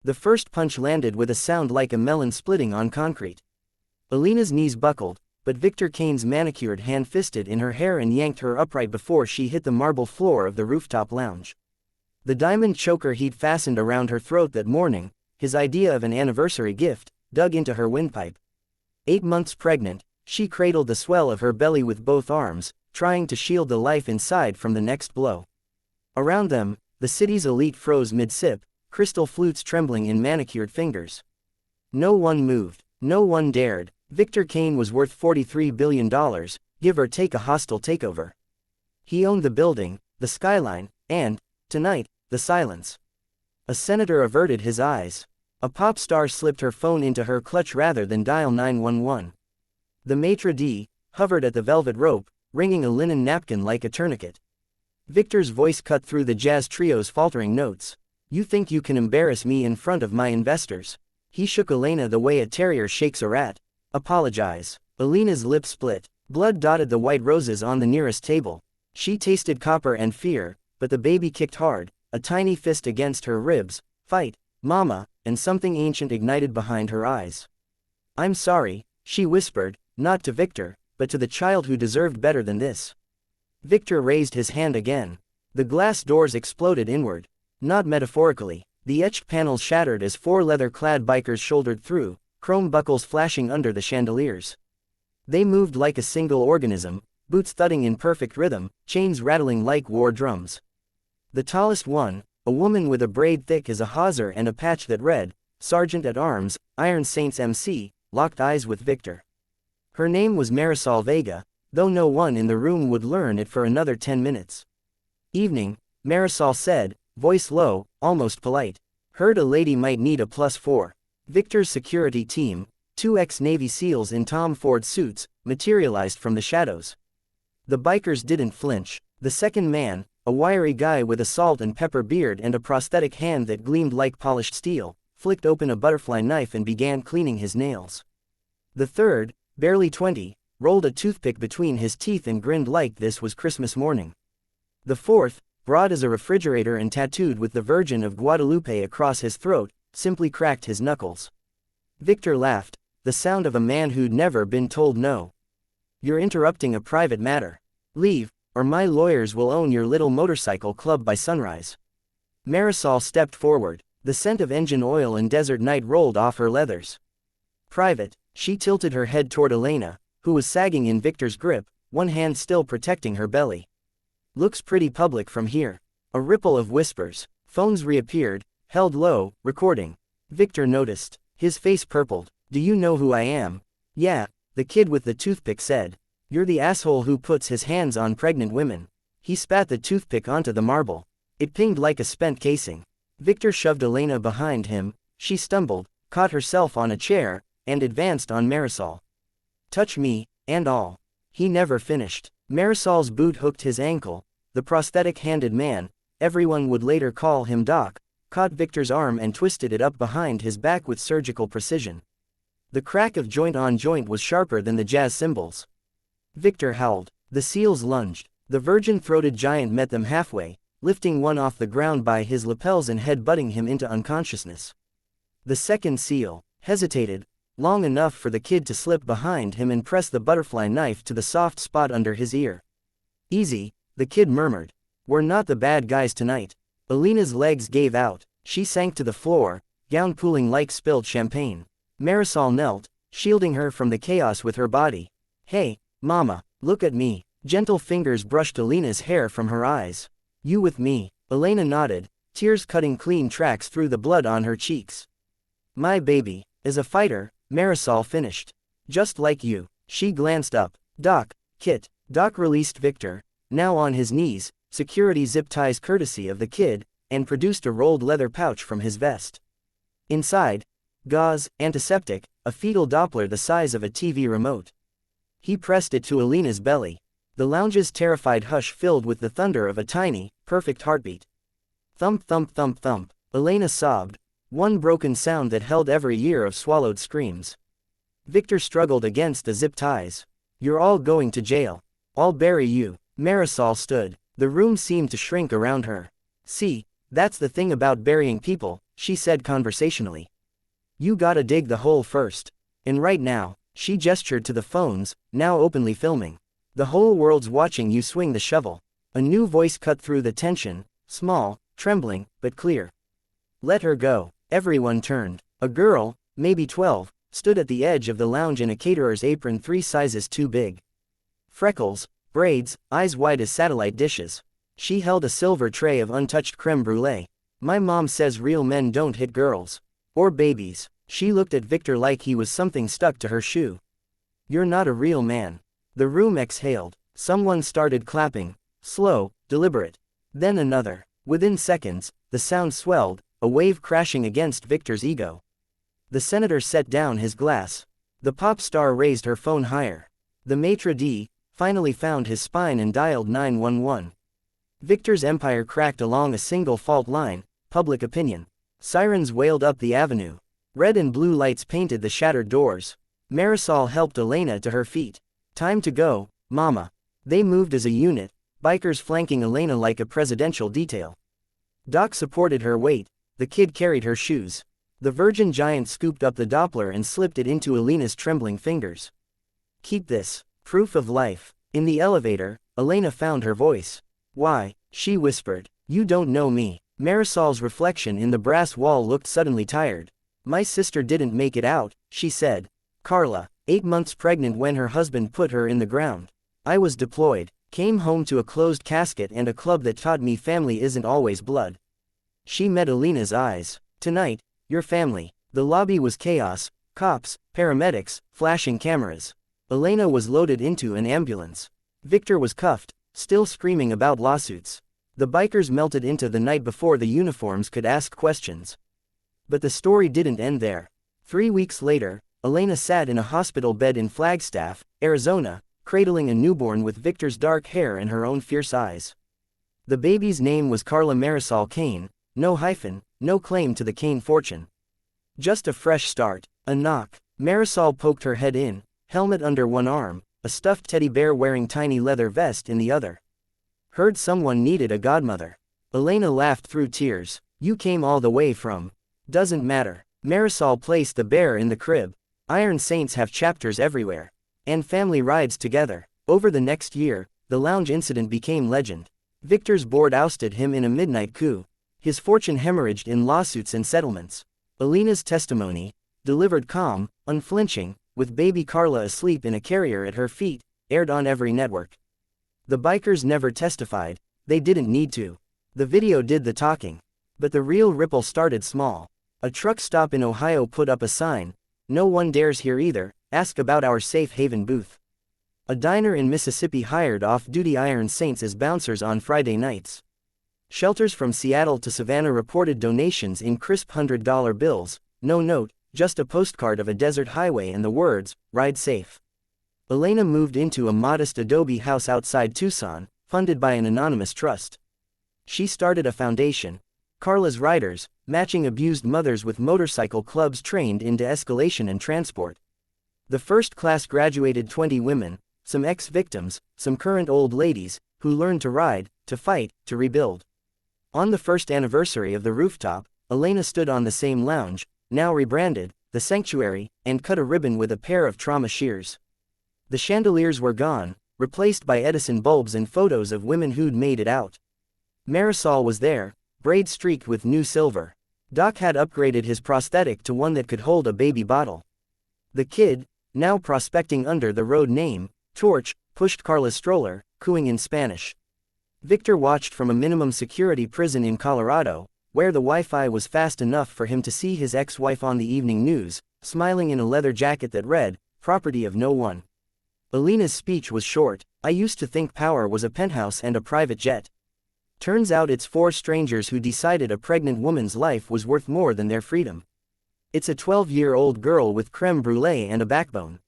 The first punch landed with a sound like a melon splitting on concrete. Alina's knees buckled, but Victor Kane's manicured hand fisted in her hair and yanked her upright before she hit the marble floor of the rooftop lounge. The diamond choker he'd fastened around her throat that morning, his idea of an anniversary gift, dug into her windpipe. 8 months pregnant, she cradled the swell of her belly with both arms, trying to shield the life inside from the next blow. Around them, the city's elite froze mid-sip, crystal flutes trembling in manicured fingers. No one moved, no one dared. Victor Kane was worth $43 billion, give or take a hostile takeover. He owned the building, the skyline, and, tonight, the silence. A senator averted his eyes. A pop star slipped her phone into her clutch rather than dial 911. The maitre d' hovered at the velvet rope, wringing a linen napkin like a tourniquet. Victor's voice cut through the jazz trio's faltering notes. You think you can embarrass me in front of my investors? He shook Elena the way a terrier shakes a rat. Apologize. Alina's lip split. Blood dotted the white roses on the nearest table. She tasted copper and fear, but the baby kicked hard, a tiny fist against her ribs. Fight, Mama, and something ancient ignited behind her eyes. I'm sorry, she whispered, not to Victor, but to the child who deserved better than this. Victor raised his hand again. The glass doors exploded inward. Not metaphorically. The etched panels shattered as 4 leather-clad bikers shouldered through, chrome buckles flashing under the chandeliers. They moved like a single organism, boots thudding in perfect rhythm, chains rattling like war drums. The tallest one, a woman with a braid thick as a hawser and a patch that read, Sergeant at Arms, Iron Saints MC, locked eyes with Victor. Her name was Marisol Vega, though no one in the room would learn it for another 10 minutes. Evening, Marisol said, voice low, almost polite. Heard a lady might need a +4. Victor's security team, 2 ex-Navy SEALs in Tom Ford suits, materialized from the shadows. The bikers didn't flinch. The second man, a wiry guy with a salt and pepper beard and a prosthetic hand that gleamed like polished steel, flicked open a butterfly knife and began cleaning his nails. The third, barely 20, rolled a toothpick between his teeth and grinned like this was Christmas morning. The fourth, broad as a refrigerator and tattooed with the Virgin of Guadalupe across his throat, simply cracked his knuckles. Victor laughed, the sound of a man who'd never been told no. You're interrupting a private matter. Leave, or my lawyers will own your little motorcycle club by sunrise. Marisol stepped forward. The scent of engine oil and desert night rolled off her leathers. Private, she tilted her head toward Elena, who was sagging in Victor's grip, one hand still protecting her belly. Looks pretty public from here. A ripple of whispers. Phones reappeared, held low, recording. Victor noticed. His face purpled. Do you know who I am? Yeah, the kid with the toothpick said. You're the asshole who puts his hands on pregnant women. He spat the toothpick onto the marble. It pinged like a spent casing. Victor shoved Elena behind him. She stumbled, caught herself on a chair, and advanced on Marisol. Touch me, and all. He never finished. Marisol's boot hooked his ankle. The prosthetic-handed man, everyone would later call him Doc, caught Victor's arm and twisted it up behind his back with surgical precision. The crack of joint on joint was sharper than the jazz cymbals. Victor howled. The SEALs lunged. The virgin-throated giant met them halfway, lifting one off the ground by his lapels and head-butting him into unconsciousness. The second SEAL hesitated, long enough for the kid to slip behind him and press the butterfly knife to the soft spot under his ear. Easy, the kid murmured. We're not the bad guys tonight. Elena's legs gave out. She sank to the floor, gown pooling like spilled champagne. Marisol knelt, shielding her from the chaos with her body. Hey, Mama, look at me. Gentle fingers brushed Elena's hair from her eyes. You with me. Elena nodded, tears cutting clean tracks through the blood on her cheeks. My baby. As a fighter, Marisol finished. Just like you. She glanced up. Doc, Kit. Doc released Victor, now on his knees, security zip ties courtesy of the kid, and produced a rolled leather pouch from his vest. Inside, gauze, antiseptic, a fetal Doppler the size of a TV remote. He pressed it to Elena's belly. The lounge's terrified hush filled with the thunder of a tiny, perfect heartbeat. Thump thump thump thump. Elena sobbed, one broken sound that held every year of swallowed screams. Victor struggled against the zip ties. You're all going to jail. I'll bury you. Marisol stood. The room seemed to shrink around her. See, That's the thing about burying people, she said conversationally. You gotta dig the hole first. And right now, she gestured to the phones, now openly filming. The whole world's watching you swing the shovel. A new voice cut through the tension, small, trembling, but clear. Let her go. Everyone turned. A girl, maybe 12, stood at the edge of the lounge in a caterer's apron 3 sizes too big. Freckles, braids, eyes wide as satellite dishes. She held a silver tray of untouched creme brulee. My mom says real men don't hit girls. Or babies. She looked at Victor like he was something stuck to her shoe. You're not a real man. The room exhaled. Someone started clapping. Slow, deliberate. Then another. Within seconds, the sound swelled, a wave crashing against Victor's ego. The senator set down his glass. The pop star raised her phone higher. The maitre d' finally found his spine and dialed 911. Victor's empire cracked along a single fault line, public opinion. Sirens wailed up the avenue. Red and blue lights painted the shattered doors. Marisol helped Elena to her feet. Time to go, mama. They moved as a unit, bikers flanking Elena like a presidential detail. Doc supported her weight, the kid carried her shoes. The virgin giant scooped up the Doppler and slipped it into Elena's trembling fingers. Keep this. Proof of life. In the elevator, Elena found her voice. Why, she whispered. You don't know me. Marisol's reflection in the brass wall looked suddenly tired. My sister didn't make it out, she said. Carla, 8 months pregnant when her husband put her in the ground. I was deployed, came home to a closed casket and a club that taught me family isn't always blood. She met Elena's eyes. Tonight, your family. The lobby was chaos, cops, paramedics, flashing cameras. Elena was loaded into an ambulance. Victor was cuffed, still screaming about lawsuits. The bikers melted into the night before the uniforms could ask questions. But the story didn't end there. 3 weeks later, Elena sat in a hospital bed in Flagstaff, Arizona, cradling a newborn with Victor's dark hair and her own fierce eyes. The baby's name was Carla Marisol Kane, no hyphen, no claim to the Kane fortune. Just a fresh start. A knock. Marisol poked her head in, helmet under one arm, a stuffed teddy bear wearing tiny leather vest in the other. Heard someone needed a godmother. Elena laughed through tears. You came all the way from. Doesn't matter. Marisol placed the bear in the crib. Iron Saints have chapters everywhere. And family rides together. Over the next year, the lounge incident became legend. Victor's board ousted him in a midnight coup. His fortune hemorrhaged in lawsuits and settlements. Elena's testimony, delivered calm, unflinching, with baby Carla asleep in a carrier at her feet, aired on every network. The bikers never testified, they didn't need to. The video did the talking. But the real ripple started small. A truck stop in Ohio put up a sign, "No one dares here either, ask about our safe haven booth." A diner in Mississippi hired off-duty Iron Saints as bouncers on Friday nights. Shelters from Seattle to Savannah reported donations in crisp $100 bills, no note, just a postcard of a desert highway and the words, "Ride safe." Elena moved into a modest adobe house outside Tucson, funded by an anonymous trust. She started a foundation, Carla's Riders, matching abused mothers with motorcycle clubs trained in de-escalation and transport. The first class graduated 20 women, some ex-victims, some current old ladies, who learned to ride, to fight, to rebuild. On the first anniversary of the rooftop, Elena stood on the same lounge, now rebranded, the Sanctuary, and cut a ribbon with a pair of trauma shears. The chandeliers were gone, replaced by Edison bulbs and photos of women who'd made it out. Marisol was there, braid streaked with new silver. Doc had upgraded his prosthetic to one that could hold a baby bottle. The kid, now prospecting under the road name, Torch, pushed Carla's stroller, cooing in Spanish. Victor watched from a minimum security prison in Colorado, where the Wi-Fi was fast enough for him to see his ex-wife on the evening news, smiling in a leather jacket that read, "Property of no one." Elena's speech was short. I used to think power was a penthouse and a private jet. Turns out it's 4 strangers who decided a pregnant woman's life was worth more than their freedom. It's a 12-year-old girl with creme brulee and a backbone.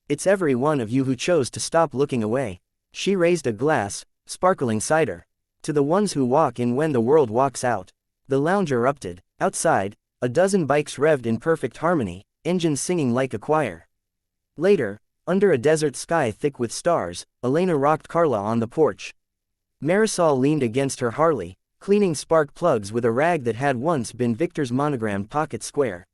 It's every one of you who chose to stop looking away. She raised a glass, sparkling cider. To the ones who walk in when the world walks out. The lounge erupted. Outside, a dozen bikes revved in perfect harmony, engines singing like a choir. Later, under a desert sky thick with stars, Elena rocked Carla on the porch. Marisol leaned against her Harley, cleaning spark plugs with a rag that had once been Victor's monogrammed pocket square.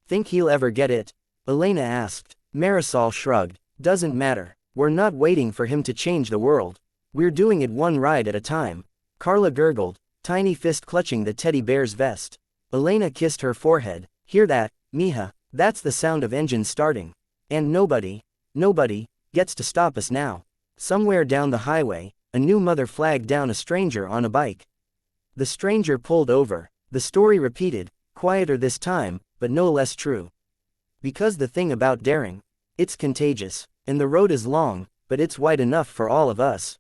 Think he'll ever get it? Elena asked. Marisol shrugged. Doesn't matter. We're not waiting for him to change the world. We're doing it one ride at a time. Carla gurgled, tiny fist clutching the teddy bear's vest. Elena kissed her forehead. Hear that, mija? That's the sound of engines starting. And nobody gets to stop us now. Somewhere down the highway, a new mother flagged down a stranger on a bike. The stranger pulled over. The story repeated, quieter this time, but no less true. Because the thing about daring, it's contagious, and the road is long, but it's wide enough for all of us.